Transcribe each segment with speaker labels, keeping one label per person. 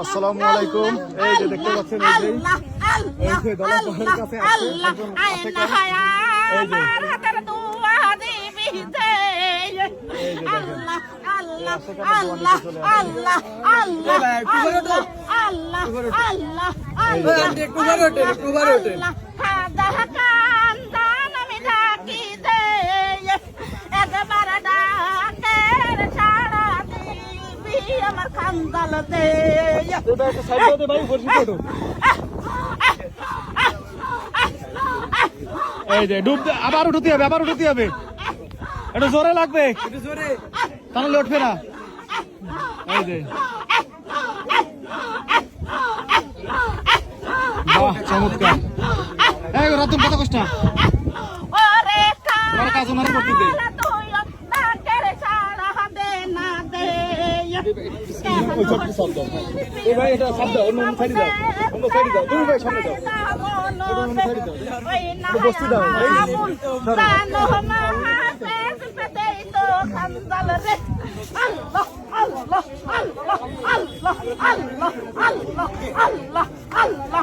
Speaker 1: আসসালামু আলাইকুম। এই যে দেখতে পাচ্ছেন এই যে দলাল পাহাড়ের কাছে আছে একজন আছে এই যে হাতের দোয়া দিবি দে আল্লাহ আল্লাহ আল্লাহ আল্লাহ আল্লাহ আল্লাহ আল্লাহ আল্লাহ আল্লাহ খাদা কান্দান আমি ডাকি দে একবার ডাকের ছাড়া দিবি আমার খান্দাল দে সাইড দে ভাই বসে ফটো এই যে ডুব আবার উঠতে হবে একটু জোরে লাগবে একটু জোরে তাহলে উঠবে না এই যে বাহ চমৎকার এই রাতুম কত কষ্ট ওরে কাজ ওনার করতে দে এই ভাই এটা শব্দ অন্য সাইডে যাও তুমি ভাই সামনে যাও অন্য সাইডে যাও বসতে দাও আল্লাহ আল্লাহ আল্লাহ আল্লাহ আল্লাহ আল্লাহ আল্লাহ আল্লাহ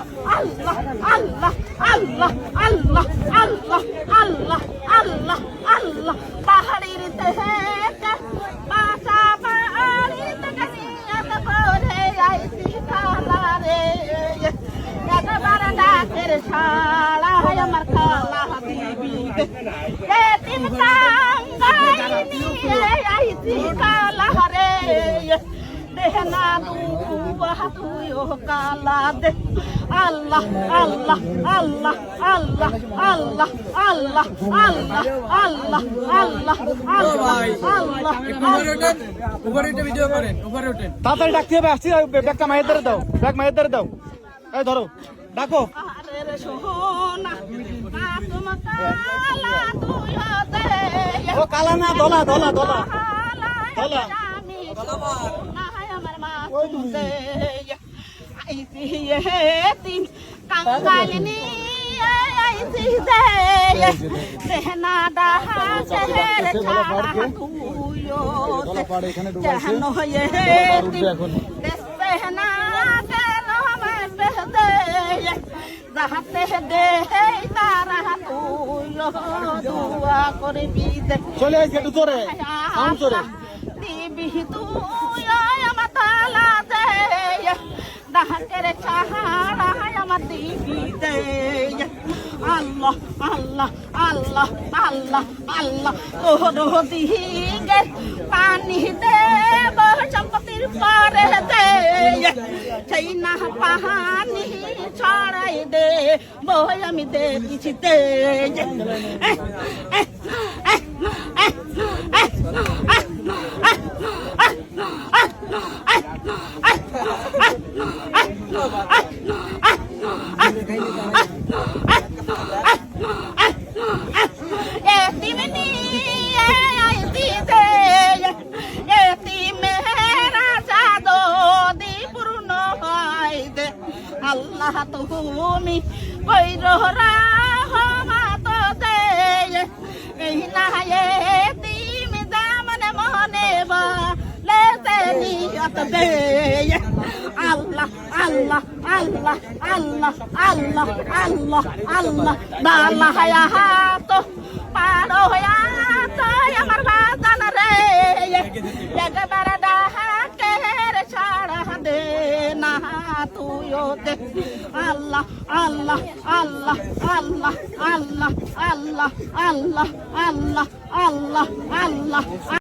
Speaker 1: আল্লাহ আল্লাহ আল্লাহ আল্লাহ আল্লাহ আল্লাহ আল্লাহ পাহাড়ির থেকে বাসা বাড়ি থেকে নিয়ে পড়ে আইছি কালা রে একবার ডাকের শালা আমার কালা দিবি এতিম টাঙ্গাই নিয়ে আইছি কালা রে দেহনা দুয়া তুইও কালা দে আল্লাহ আল্লাহ আল্লাহ আল্লাহ আল্লাহ আল্লাহ আল্লাহ আল্লাহ আল্লাহ আল্লাহ উপরে উঠে ভিডিও করেন উপরে উঠেন তাড়াতাড়ি ডাকতে হবে আসছি ব্যাগটা মায়ের ধরে দাও এই ধরো ডাকো আরে রে সোনা তুমি কালা তুইও দে ও কালা না দলা আমার মা দে আইছি এতিম কাঙ্গাল নিয়ে আইছি দে দেহনা ডাহা শহর ছাড়া তুইও জান হয়ে এতিম দেহনা কেন আমার দে যাহাতে দে তারা তুইও দোয়া করবি দে চলে আইছে একটু জোরে সাউন্ড জোরে দিবি তুই আমার তালা দে ডাকের ছাড়া আমার দিবি দে আল্লাহ আল্লাহ আল্লাহ আল্লাহ আল্লাহ তোর দিকে পানি দে সম্পত্তির পরে দে সেই না পাহানি ছড়াই দে বই আমি দে দিছি দে আল্লাহ তুমি কইরো রহমত দে এই না এতিম দামনে মনে বলে নিয়ত দে আল্লাহ আল্লাহ আল্লাহ আল্লাহ আল্লাহ আল্লাহ আল্লাহ বালা হায়াত পারো হায়াত আমার বাজান রে একবার ডাকের ছাড়া দে না তুইও দে আল্লাহ আল্লাহ আল্লাহ আল্লাহ আল্লাহ আল্লাহ আল্লাহ আল্লাহ আল্লাহ আল্লাহ